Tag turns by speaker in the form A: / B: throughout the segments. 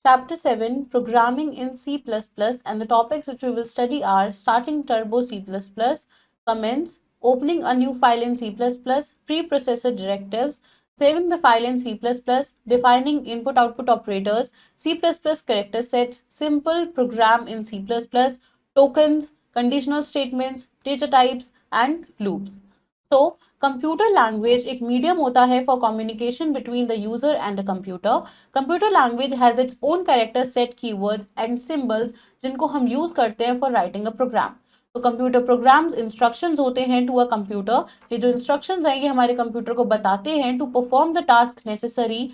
A: Chapter 7 Programming in C++, and the topics which we will study are starting Turbo C++, comments, opening a new file in C++, preprocessor directives, saving the file in C++, defining input-output operators, C++ character sets, simple program in C++, tokens, conditional statements, data types, and loops. तो computer language एक medium होता है for communication between the user and the computer. Computer language has its own character set, keywords and symbols जिनको हम use करते हैं for writing a programme. तो computer programs instructions होते हैं टू अ कंप्यूटर. ये जो इंस्ट्रक्शंस हैं ये हमारे कंप्यूटर को बताते हैं to perform the task necessary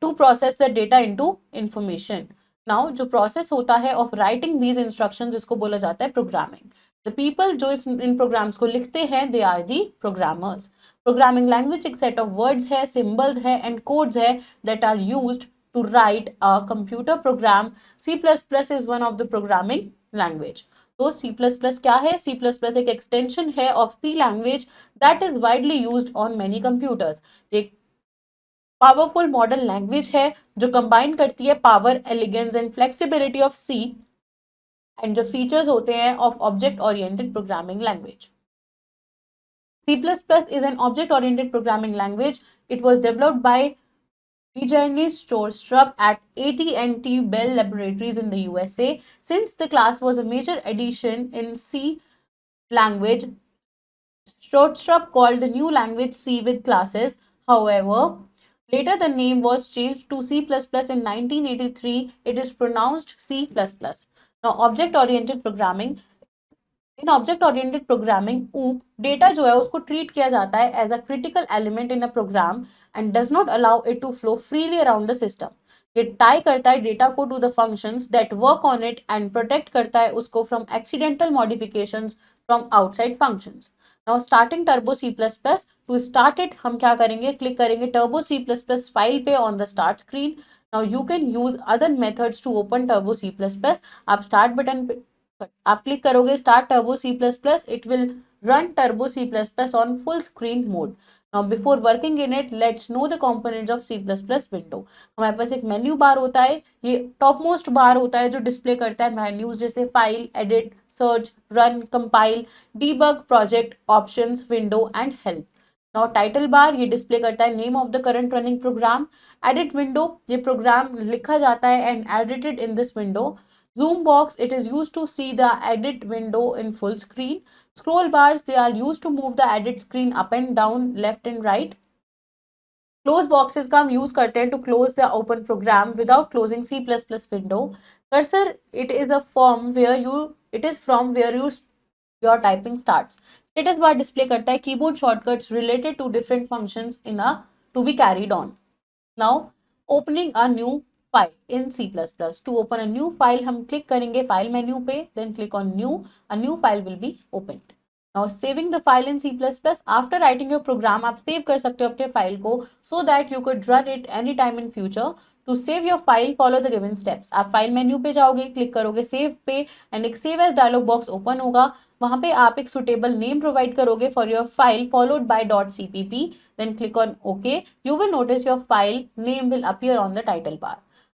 A: to process the data into information. Now जो प्रोसेस होता है ऑफ राइटिंग दीज इंस्ट्रक्शंस इसको बोला जाता है प्रोग्रामिंग. द पीपल जो इन प्रोग्राम्स को लिखते हैं they are the programmers. Programming language एक सेट ऑफ वर्ड्स है, सिंबल्स है एंड कोड्स है that are used to write a computer program. C++ is one of the programming language. तो C++ क्या है? C++ एक एक्सटेंशन है of C language that is widely used on many computers. एक powerful modern language है जो combine करती है power, elegance and flexibility of C and जो फीचर्स होते हैं of object oriented programming language. C++ is an object-oriented programming language. It was developed by Vijayani Storstrup at AT&T Bell Laboratories in the USA. Since the class was a major addition in C language, Storstrup called the new language C with classes. However, later the name was changed to C++ in 1983. It is pronounced C++. Now, object-oriented programming. In object oriented programming OOP data जो है उसको treat किया जाता है as a critical element in a program and does not allow it to flow freely around the system. ये tie करता है data को to the functions that work on it and protect करता है उसको from accidental modifications from outside functions. Now starting turbo C++. To start it हम क्या करेंगे? क्लिक करेंगे टर्बो C++ फाइल पे on the start screen. Now you can use other methods to open Turbo C++. आप start button पे आप click करोगे start Turbo C++, it will run turbo C++ on full screen mode. Now before working in it, let's know the components of C++ window. हमारे पास एक menu bar होता है. ये top most बार होता है जो डिस्प्ले करता है मेन्यूज जैसे file, edit, search, run, compile, debug, project, options, window and help. Now title bar ये डिस्प्ले करता है name of the current running program. Edit window ये प्रोग्राम लिखा जाता है and edited in this window. Zoom box, it is used to see the edit window in full screen. Scroll bars, they are used to move the edit screen up and down, left and right. Close boxes का हम use करते हैं to close the open program without closing C++ window. Cursor, it is from where your typing starts. Status bar display करता है keyboard shortcuts related to different functions to be carried on. Now, opening a new file in C++. To open a new file हम click करेंगे file menu पे, then click on new. A new file will be opened. Now saving the file in C++. After writing your program आप save कर सकते हो अपने file को so that you could run it anytime in future. To save your file, follow the given steps. आप file menu पे जाओगे, click करोगे save पे and एक save as dialog box open होगा. वहाँ पे आप एक suitable name provide करोगे for your file followed by .cpp. Then click on OK. You will notice your file name will appear on the title bar.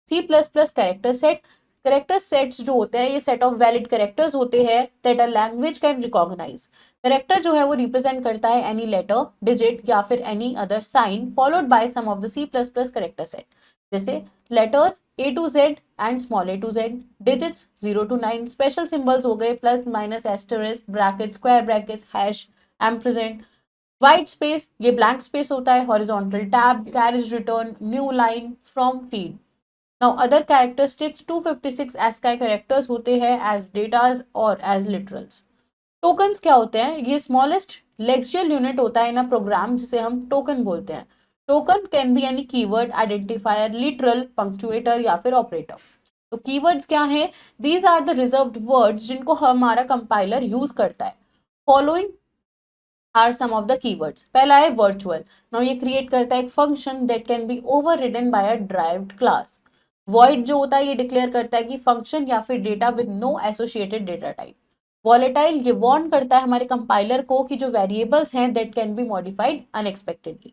A: C++ character set. Character sets जो होते हैं ये सेट ऑफ वैलिड कैरेक्टर्स होते हैं that a language can recognise. Character जो है वो represent करता है एनी लेटर, डिजिट या फिर any other sign followed by some of the C++ character set. जैसे letters A to Z and small a to Z, digits 0 to 9, special symbols हो गए plus minus asterisk, bracket, square brackets, hash, ampersand. White space ये blank space होता है. Horizontal tab, carriage return, new line, form, feed. Now other characteristics 256 ASCII characters होते हैं as datas और as literals. Tokens क्या होते हैं? ये smallest lexical unit होता है in a program जिसे हम token बोलते हैं. Token can be any keyword, identifier, literal, punctuator या फिर operator. तो keywords क्या हैं? These are the reserved words जिनको हमारा compiler use करता है. Following are some of the keywords. पहला है virtual. Now ये create करता है एक function that can be overridden by a derived class. Void जो होता है ये डिक्लेयर करता है कि फंक्शन या फिर data with no associated data type. Volatile ये वार्न करता है हमारे कंपाइलर को कि जो वेरिएबल्स हैं that can be modified unexpectedly.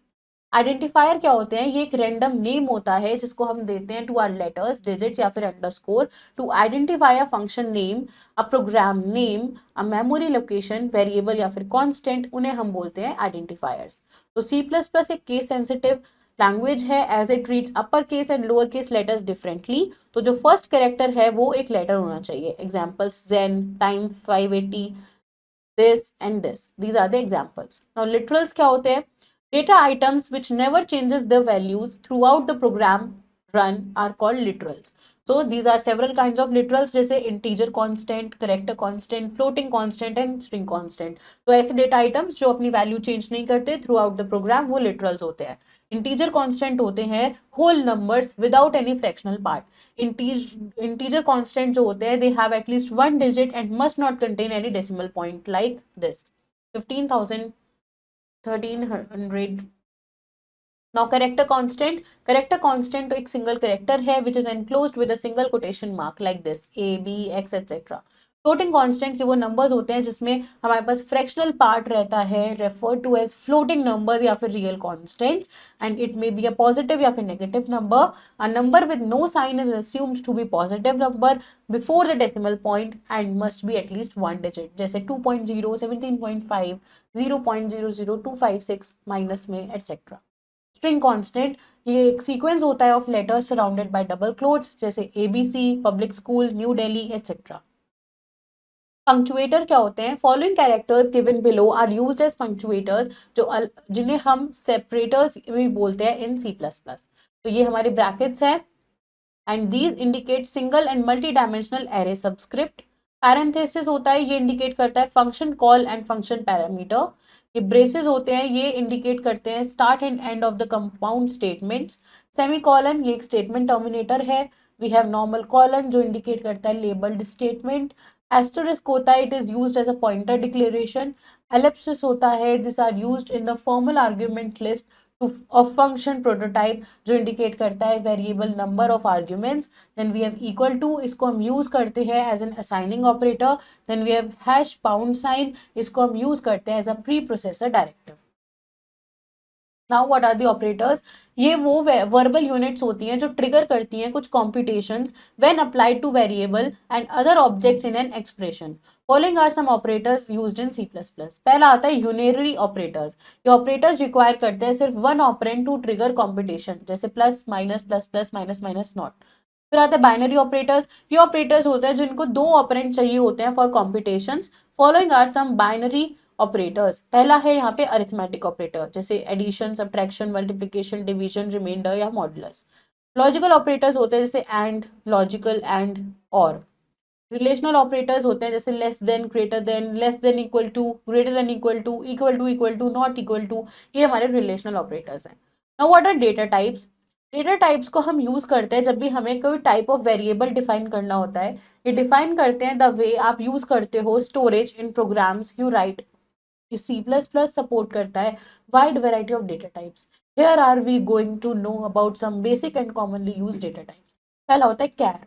A: Identifier क्या होते हैं? ये एक रैंडम नेम होता है जिसको हम देते हैं टू आर लेटर्स, डिजिट्स या फिर underscore to identify a function name, a program name, a memory location, variable या फिर कांस्टेंट, उन्हें हम बोलते हैं आइडेंटिफायर्स। तो सी प्लस प्लस एक केस सेंसिटिव लैंग्वेज है as it treats upper case and lower case letters differently. तो जो फर्स्ट कैरेक्टर है वो एक लेटर होना चाहिए। Examples Jen, time 580, this and this, these are the examples. Now literals क्या होते हैं? Data items which never changes their values throughout the program run are called literals. So these are several kinds of literals जैसे integer constant, character constant, floating constant and string constant. तो ऐसे data items जो अपनी value change नहीं करते throughout the program वो literals होते हैं। integer constant होते हैं whole numbers without any fractional part. Integer constant जो होते हैं they have at least one digit and must not contain any decimal point like this 15,000, 1300. Now character constant तो एक single character है which is enclosed with a single quotation mark like this a b x etc. Floating constant के वो numbers होते हैं जिसमें हमारे पास fractional part रहता है, refer to as floating numbers या फिर real constants, and it may be a positive या फिर negative number. A number with no sign is assumed to be positive number before the decimal point and must be at least one digit, जैसे 2.0, 17.5, 0.00256 minus में etcetera. String constant ये एक sequence होता है of letters surrounded by double quotes जैसे ABC, public school, New Delhi etcetera. Punctuator क्या होते हैं? Following characters given below are used as punctuators, जो जिन्हें हम सेपरेटर्स भी बोलते हैं इन सी प्लस प्लस. तो ये हमारे ब्रैकेट्स है and these indicate single and multi dimensional array subscript. Parenthesis होता है, ये इंडिकेट करता है function call and function parameter. ये ब्रेसेस होते हैं, ये इंडिकेट करते हैं start and end of the compound statements. Semicolon ये एक स्टेटमेंट टर्मिनेटर है. वी हैव नॉर्मल कॉलन जो इंडिकेट करता है लेबल्ड स्टेटमेंट. एस्टरिस्क होता है, it is used as a pointer declaration. Ellipsis होता है, this are used in the formal argument list of function prototype जो इंडिकेट करता है variable number of arguments. Then we have equal to, इसको हम use करते हैं as an assigning operator. Then we have hash pound sign, इसको हम use करते हैं as a preprocessor directive. Now what are the operators? ये वो वर्बल यूनिट्स होती हैं जो ट्रिगर करती हैं कुछ computations when applied to variable and other objects in an expression. Following are some operators used in C plus plus. पहला आता है यूनरी ऑपरेटर्स. ये ऑपरेटर्स रिक्वायर करते हैं सिर्फ one operand to trigger computation, जैसे plus plus minus minus not. फिर आता है बाइनरी ऑपरेटर्स. ये ऑपरेटर्स होते हैं जिनको दो ऑपरेंड चाहिए होते हैं for competitions. Following are some binary operators. पहला है यहाँ पे अरिथमेटिक ऑपरेटर जैसे addition, subtraction, multiplication, division, reminder या मॉडुलस. लॉजिकल ऑपरेटर्स होते हैं जैसे एंड, लॉजिकल एंड, और. रिलेशनल ऑपरेटर्स होते हैं जैसे less than, greater than, less than equal to, greater than equal to, not equal to. ये हमारे रिलेशनल ऑपरेटर्स हैं. Now what are data types? Data types को हम यूज करते हैं जब भी हमें कोई टाइप ऑफ वेरिएबल डिफाइन करना होता है. ये डिफाइन करते हैं द वे आप यूज करते हो storage in programs you right. C plus plus support करता है wide variety of data types. Here are we going to know about some basic and commonly use data types. पहला होता है char.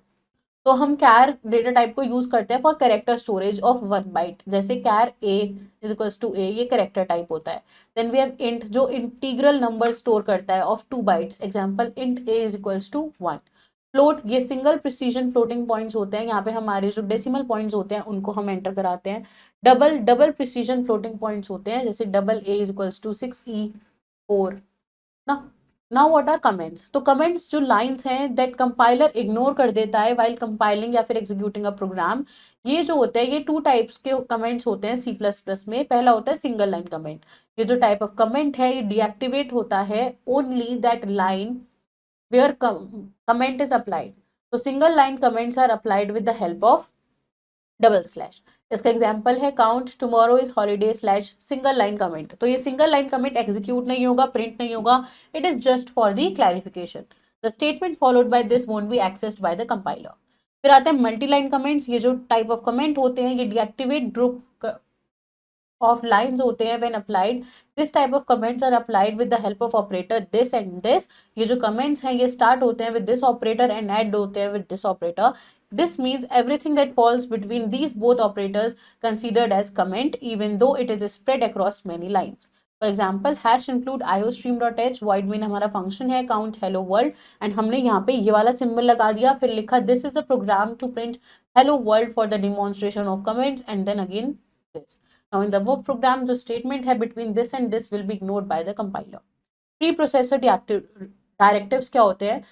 A: तो हम कैर डेटा टाइप को use करते हैं for character storage of 1 byte, जैसे char a is equals to a, ये कैरेक्टर टाइप होता है. देन वी हैव इंट जो इंटीग्रल नंबर स्टोर करता है of 2 bytes, example int a is equals to 1. Float ये सिंगल प्रिसीजन फ्लोटिंग पॉइंट्स होते हैं, यहाँ पे हमारे जो डेसिमल पॉइंट्स होते हैं उनको हम एंटर कराते हैं. डबल प्रिसीजन फ्लोटिंग पॉइंट्स होते हैं जैसे double a is equals to 6e4 ना. Now what are comments? तो कमेंट्स जो लाइंस हैं दैट कंपाइलर इग्नोर कर देता है व्हाइल कंपाइलिंग या फिर एग्जीक्यूटिंग अ प्रोग्राम. ये जो होते हैं ये 2 टाइप्स के कमेंट्स होते हैं सी प्लस प्लस में. पहला होता है सिंगल लाइन कमेंट. ये जो टाइप ऑफ कमेंट है ये डीएक्टिवेट होता है only that line where comment is applied. So single line comments are applied with the help of double slash. इसका एग्जाम्पल है count tomorrow is holiday slash single line comment. तो ये single line comment execute नहीं होगा, print नहीं होगा, it is just for the clarification. The statement followed by this won't be accessed bye the compiler. फिर आते हैं मल्टी लाइन कमेंट्स. ये जो टाइप ऑफ कमेंट होते हैं ये डीएक्टिवेट ग्रुप of lines होते हैं when applied. This type of comments are applied with the help of operator this and this. ये जो comments हैं ये start होते हैं with this operator and end होते हैं with this operator. This means everything that falls between these both operators considered as comment even though it is spread across many lines. For example hash include iostream.h, void main हमारा function है count hello world, and हमने यहाँ पे ये वाला symbol लगा दिया, फिर लिखा this is the program to print hello world for the demonstration of comments, and then again this. Now in the वो प्रोग्राम जो स्टेटमेंट है between this and this will be ignored by the compiler. Preprocessor directives क्या होते हैं?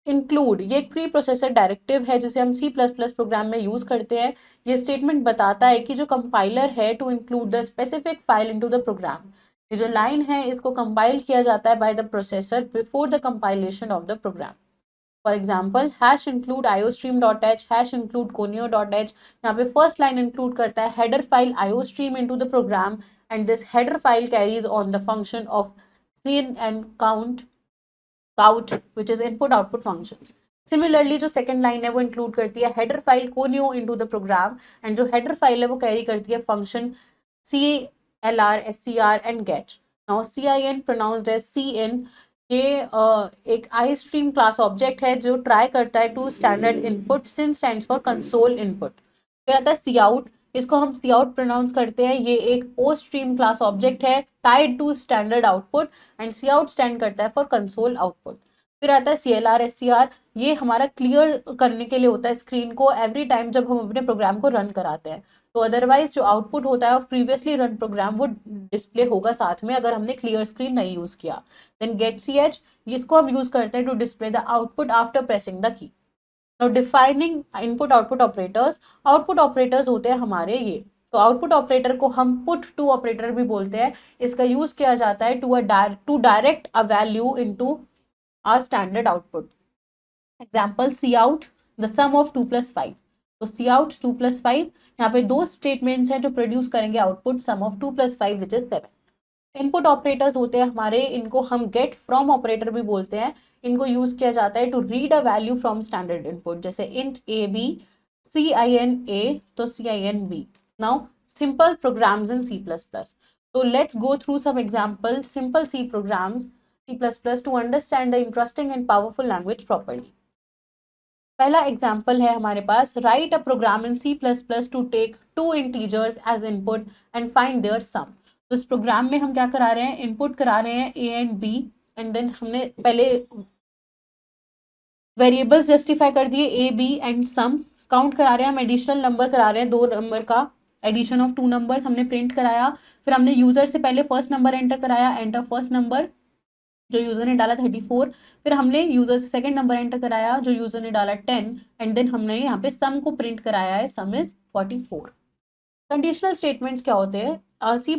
A: Include, ये एक pre processor directive है जिसे हम C++ प्रोग्राम में यूज करते हैं. ये स्टेटमेंट बताता है कि जो कंपाइलर है to include the specific file into the program. ये जो लाइन है इसको कंपाइल किया जाता है by the processor before the compilation of the program. For example hash include iostream.h, hash include conio.h. यहाँ पे फर्स्ट लाइन इंक्लूड करता है header file iostream into the program, and this header file carries on the function of cin and count which is input output functions. Similarly जो second line है वो include करती है header file conio into the program, and जो header file है वो carry करती है function clr, scr and get. Now cin pronounced as cin, ये एक iStream क्लास ऑब्जेक्ट है जो ट्राई करता है to standard input. Cin stands for console input. फिर आता है cout, इसको हम cout प्रोनाउंस करते हैं. ये एक ostream क्लास ऑब्जेक्ट है tied to standard output, and cout stand करता है फॉर कंसोल आउटपुट. फिर आता है clr, scr, ये हमारा क्लियर करने के लिए होता है स्क्रीन को एवरी टाइम जब हम अपने प्रोग्राम को रन कराते हैं. तो अदरवाइज जो आउटपुट होता है ऑफ प्रीवियसली रन प्रोग्राम वो डिस्प्ले होगा साथ में अगर हमने क्लियर स्क्रीन नहीं यूज किया. देन गेट ch, इसको हम यूज करते हैं to display the output after pressing the key. Now defining input output operators. Output operators होते हैं हमारे ये. तो आउटपुट ऑपरेटर को हम पुट टू ऑपरेटर भी बोलते हैं. इसका यूज किया जाता है to direct a value into our standard output. Example cout the sum of 2 + 5. तो cout 2 + 5, यहाँ पे दो स्टेटमेंट्स हैं जो प्रोड्यूस करेंगे output sum of 2 + 5 which is 7. Input operators होते हैं हमारे, इनको हम गेट फ्रॉम ऑपरेटर भी बोलते हैं. इनको यूज किया जाता है to read a value from standard input, जैसे int ab, cin a तो cin b. Now simple programs in C++. तो let's go through some example simple C programs C++ to understand the interesting and powerful language properly. पहला example है हमारे पास, write a program in C++ to take 2 integers as input and find their sum. तो इस programme में हम क्या करा रहे हैं, इनपुट करा रहे हैं a and b, and then हमने पहले वेरिएबल्स जस्टिफाई कर दिए a b and sum. Count करा रहे हैं हम, एडिशनल नंबर करा रहे हैं, 2 नंबर का एडिशन ऑफ 2 नंबर्स हमने प्रिंट कराया. फिर हमने यूजर से पहले फर्स्ट नंबर एंटर कराया, एंटर फर्स्ट नंबर जो यूजर ने डाला 34. फिर हमने यूजर से सेकंड नंबर एंटर कराया जो यूजर ने डाला 10, एंड देन हमने यहाँ पे सम को प्रिंट कराया है, सम इज 44. कंडीशनल स्टेटमेंट्स क्या होते हैं? C++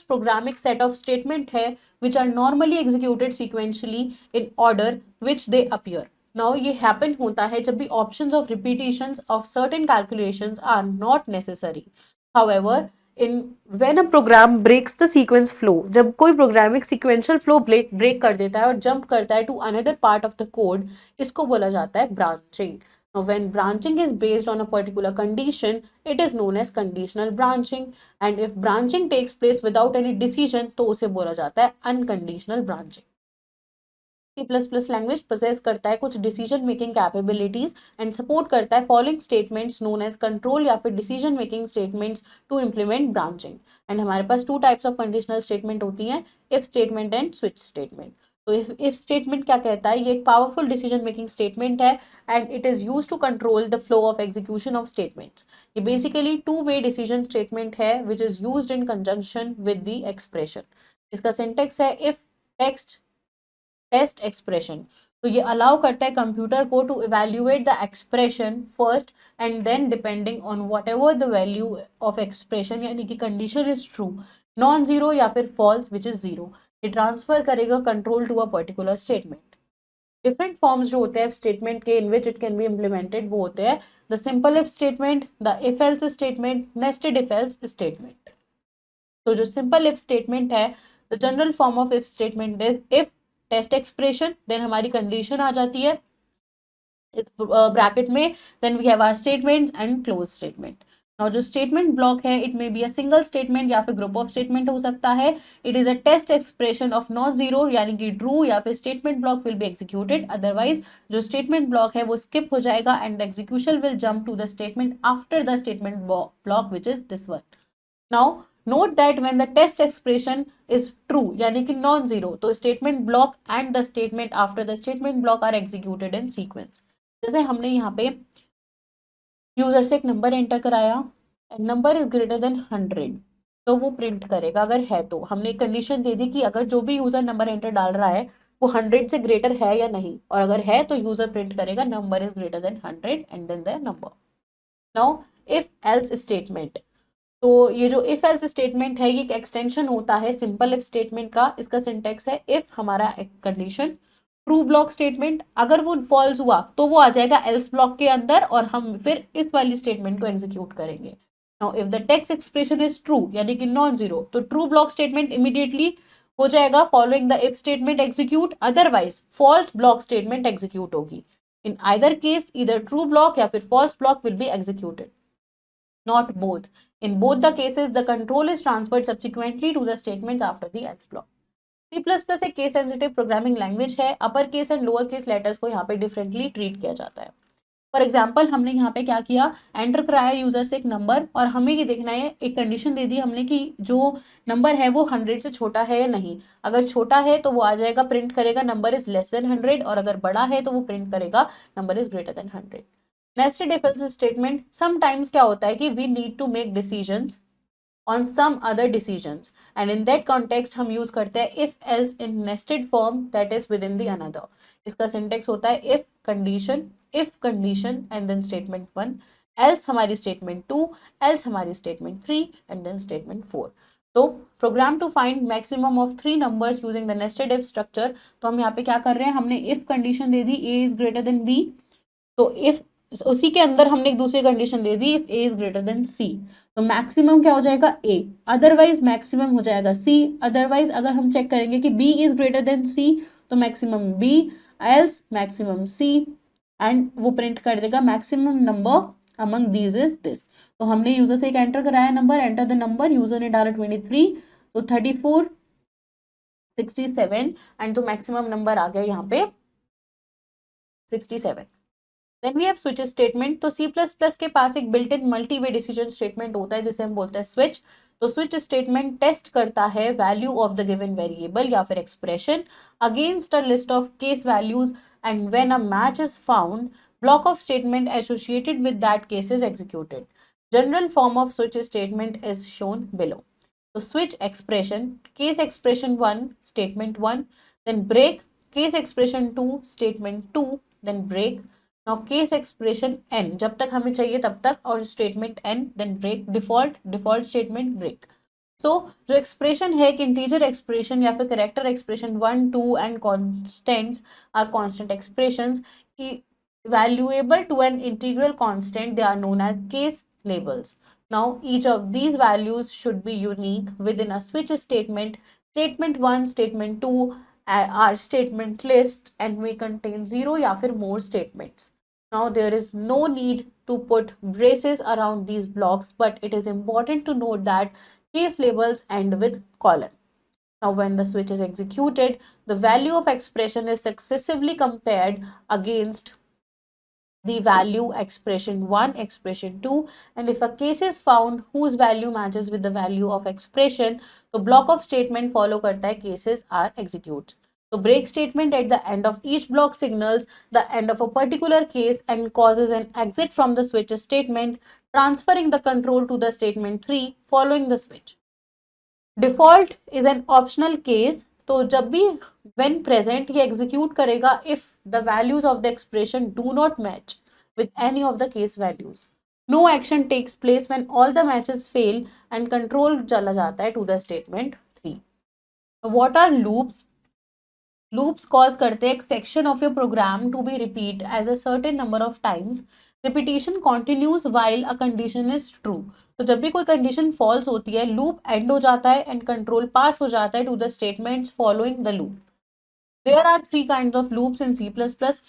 A: प्रोग्राम एक सेट ऑफ स्टेटमेंट है which are normally executed sequentially in order which they appear. Now ये हैपन होता है जब भी options of repetitions of certain calculations are not necessary. However in when a program breaks the sequence flow, जब कोई programme एक sequential flow break कर देता है और जंप करता है to another part of the code, इसको बोला जाता है branching. Now, when branching is based on a particular condition, it is known as conditional branching. And if branching takes place without any decision, तो उसे बोला जाता है unconditional branching. C++ language possess करता है कुछ decision making capabilities and support करता है following statements known as control या फिर decision making statements to implement branching. And हमारे पास 2 टाइप्स ऑफ कंडीशनल स्टेटमेंट होती हैं, if statement and switch statement. तो इफ स्टेटमेंट क्या कहता है, ये एक पावरफुल डिसीजन मेकिंग स्टेटमेंट है and it is used to control the flow of execution of statements. ये बेसिकली 2-वे डिसीजन स्टेटमेंट है which is used in conjunction with the expression. इसका सिंटेक्स है इफ टेस्ट एक्सप्रेशन. तो ये allow करता है computer को to evaluate the expression first and then depending on whatever the value of expression, यानी कि condition is true, non zero या फिर फॉल्स विच इज जीरो, ये ट्रांसफर करेगा control to a particular statement. Different forms जो होते हैं statement के इन विच इट कैन बी इम्प्लीमेंटेड वो होते हैं the simple if statement, the if else statement, nested if else statement. तो जो सिंपल इफ स्टेटमेंट है, the general form of if statement is if test expression, then हमारी condition आ जाती है इस ब्रैकेट में, then we have our statements and close statement. Now जो स्टेटमेंट ब्लॉक है it may be a single statement या फिर ग्रुप ऑफ स्टेटमेंट हो सकता है. It is a test expression of not zero यानी कि ट्रू, या फिर statement block will be executed, otherwise जो स्टेटमेंट ब्लॉक है वो स्किप हो जाएगा and the execution will jump to the statement after the statement block which is this one. Now note that when the test expression is true यानी कि non zero, तो statement block and the statement after the statement block are executed in sequence. जैसे हमने यहाँ पे user से एक number enter कराया, नंबर इज ग्रेटर देन 100, तो वो प्रिंट करेगा अगर है तो। हमने एक कंडीशन दे दी कि अगर जो भी यूजर नंबर एंटर डाल रहा है वो 100 से ग्रेटर है या नहीं, और अगर है तो यूजर प्रिंट करेगा number is greater than 100 and then the number. Now if else statement, तो ये जो इफ एल्स स्टेटमेंट है ये एक एक्सटेंशन होता है सिंपल इफ स्टेटमेंट का। इसका सिंटेक्स है इफ हमारा कंडीशन ट्रू ब्लॉक स्टेटमेंट, अगर वो फॉल्स हुआ तो वो आ जाएगा एल्स ब्लॉक के अंदर और हम फिर इस वाली स्टेटमेंट को एग्जीक्यूट करेंगे। Now if the test expression is true यानी कि नॉन जीरो, तो ट्रू ब्लॉक स्टेटमेंट इमीडिएटली हो जाएगा following the if statement execute, otherwise false block statement execute होगी। In either case either true block या फिर false block will be executed, not both. In both the cases, the control is transferred subsequently to the statements after the else block. C++ एक case sensitive programming language है। अपर case and lower case letters को यहाँ पे differently treat किया जाता है। For example हमने यहाँ पे क्या किया, एंटर कराया यूजर से एक नंबर और हमें ये देखना है, एक कंडीशन दे दी हमने कि जो नंबर है वो 100 से छोटा है या नहीं। अगर छोटा है तो वो आ जाएगा प्रिंट करेगा नंबर इज लेस देन 100, और अगर बड़ा है तो वो प्रिंट करेगा number is greater than 100। Nested if else statement, sometimes क्या होता है कि we need to make decisions on some other decisions, and in that context हम यूज करते हैं if else in nested form that is within the another. इसका syntax होता है if condition and then statement 1, else हमारी statement 2, else हमारी statement 3 and then statement 4। तो programme to find maximum of 3 numbers using the nested if structure. तो हम यहाँ पे क्या कर रहे हैं, हमने इफ कंडीशन दे दी A is greater than B, तो इफ उसी के अंदर हमने एक दूसरी कंडीशन दे दी if A is greater than C, तो मैक्सिमम क्या हो जाएगा ए, अदरवाइज मैक्सिमम हो जाएगा सी। अदरवाइज अगर हम चेक करेंगे कि B is greater than C तो maximum B, else maximum C, and वो प्रिंट कर देगा maximum number among these is this. तो हमने यूजर से एक एंटर कराया number, enter the number, user ने डाला 23, तो 34 67 एंड तो मैक्सिमम नंबर आ गया यहाँ पे 67। Then we have switch statement। तो C++ के पास एक built in multi way decision statement होता है जिसे हम बोलते हैं switch। तो switch statement टेस्ट करता है value of the given variable या फिर expression against a list of case values, and when a match is found, block of statement associated with that case is executed. General form of switch statement is shown below. So switch expression, case expression 1 statement 1, then break, case expression 2 statement 2, then break। Now case expression n जब तक हमें चाहिए तब तक, और statement n then break, default statement break. So जो expression है एक इंटीजर एक्सप्रेशन या फिर character expression 1 2 and constants are constant expressions evaluable to an integral constant, they are known as case labels. Now each of these values should be unique within a switch statement. Statement 1, statement 2 are statement list and may contain 0 या फिर more statements. Now there is no need to put braces around these blocks, but it is important to note that case labels end with colon. Now when the switch is executed, the value of expression is successively compared against the value expression 1, expression 2, and if a case is found whose value matches with the value of expression, तो block of statement follow करता है, cases are executed. So break statement at the end of each block signals the end of a particular case and causes an exit from the switch statement, transferring the control to the statement 3 following the switch. Default is an optional case, तो जब भी when present ये execute करेगा if the values of the expression do not match with any of the case values. No action takes place when all the matches fail and control चला जाता है to the statement 3. What are loops? Loops cause करते हैं एक section of your program to be repeat as a certain number of times. Repetition continues while a condition is true. तो जब भी कोई condition false होती है, loop end हो जाता है and control pass हो जाता है to the statements following the loop. There are 3 kinds of loops in C++: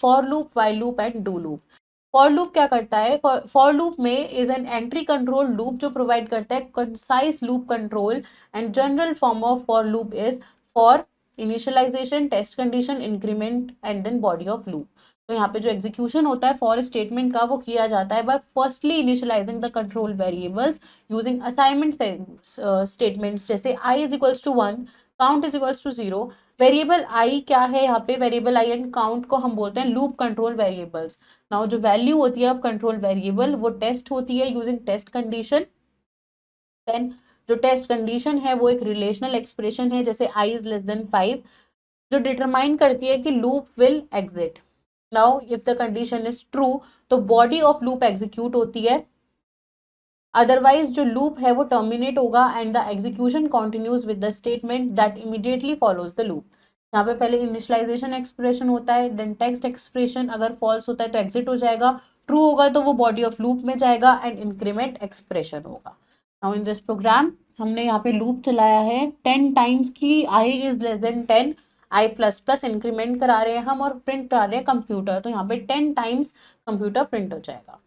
A: for loop, while loop and do loop. For loop क्या करता है? For loop में is an entry control loop जो provide करता है concise loop control, and general form of for loop is for initialization, test condition, increment and then body of loop. तो यहाँ पे जो एग्जीक्यूशन होता है फॉर स्टेटमेंट का वो किया जाता है by firstly initializing the control variables using assignment statements, जैसे i is equals to 1, count is equals to 0। Variable I क्या है यहाँ पे, वेरिएबल आई एंड काउंट को हम बोलते हैं लूप कंट्रोल वेरिएबल्स। नाउ जो वैल्यू होती है ऑफ कंट्रोल वेरिएबल वो टेस्ट होती है यूजिंग टेस्ट कंडीशन। देन जो टेस्ट कंडीशन है वो एक रिलेशनल एक्सप्रेशन है, जैसे i इज लेस देन 5, जो डिटरमाइन करती है कि loop will exit. Now if the condition is true तो बॉडी ऑफ लूप एग्जीक्यूट होती है, अदरवाइज जो लूप है वो टर्मिनेट होगा and the execution continues with the statement that immediately follows the loop. यहाँ पे पहले इनिशियलाइजेशन एक्सप्रेशन होता है, देन टेक्स्ट एक्सप्रेशन, अगर फॉल्स होता है तो एग्जिट हो जाएगा, ट्रू होगा तो वो बॉडी ऑफ लूप में जाएगा एंड इंक्रीमेंट एक्सप्रेशन होगा। नाउ इन दिस प्रोग्राम हमने यहाँ पे लूप चलाया है 10 टाइम्स की i is less than 10, i plus plus increment करा रहे हैं हम और प्रिंट करा रहे हैं कंप्यूटर, तो यहाँ पे 10 टाइम्स कंप्यूटर प्रिंट हो जाएगा।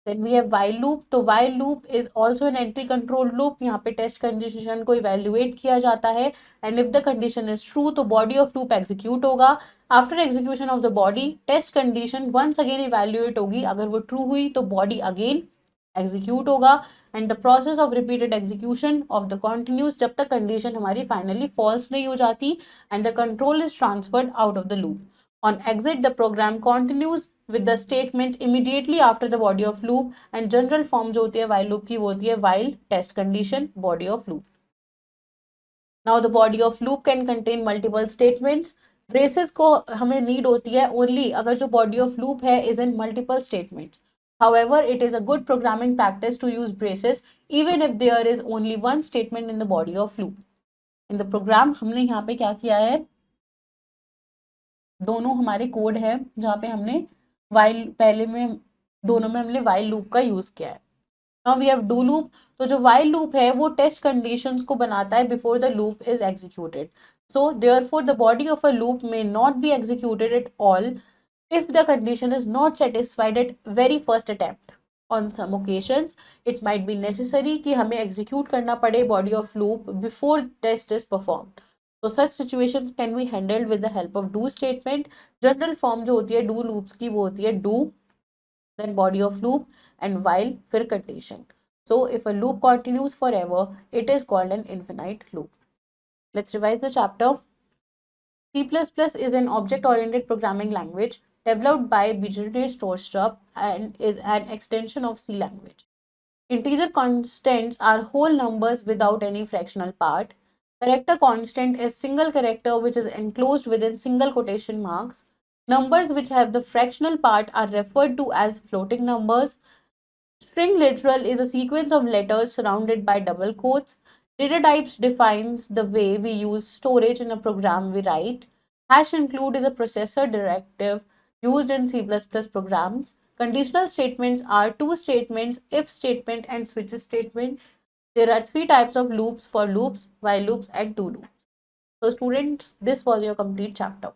A: Then we have while loop, तो while loop is also an entry control loop, यहाँ पे टेस्ट कंडीशन को इवेल्युएट किया जाता है and if the condition is true तो बॉडी ऑफ लूप एग्जीक्यूट होगा। After execution of the body test condition once again evaluate होगी, अगर वो ट्रू हुई तो बॉडी अगेन एग्जीक्यूट होगा and the process of repeated execution of the continues जब तक कंडीशन हमारी फाइनली फॉल्स नहीं हो जाती and the control is transferred out of the loop. On exit, the program continues with the statement immediately after the body of loop and general form जो होती है while loop की वो होती है while test condition body of loop. Now the body of loop can contain multiple statements. Braces को हमें need होती है only अगर जो body of loop है is in multiple statements. However, it is a good programming practice to use braces even if there is only one statement in the body of loop. In the program हमने यहाँ पे क्या किया है, दोनों हमारे code है जहाँ पे हमने वाइल पहले में दोनों में हमने वाइल लूप का यूज किया है। Now we have do loop, तो जो वाइल लूप है वो टेस्ट कंडीशंस को बनाता है before the loop is executed, so therefore the body of a loop may not be executed at all if the condition is not satisfied at very first attempt. On some occasions it might be necessary कि हमें execute करना पड़े body of loop before test is performed. So such situations can be handled with the help of do statement. General form जो होती है do loops की वो होती है do, then body of loop and while फिर condition. So if a loop continues forever, it is called an infinite loop. Let's revise the chapter. C++ is an object-oriented programming language developed by Vijay Storstrup and is an extension of C language. Integer constants are whole numbers without any fractional part. Character constant is single character which is enclosed within single quotation marks. Numbers which have the fractional part are referred to as floating numbers. String literal is a sequence of letters surrounded by double quotes. Data types defines the way we use storage in a program we write. Hash include is a processor directive used in C++ programs. Conditional statements are two statements, if statement and switch statement. There are three types of loops: for loops, while loops and do loops. So students, this was your complete chapter.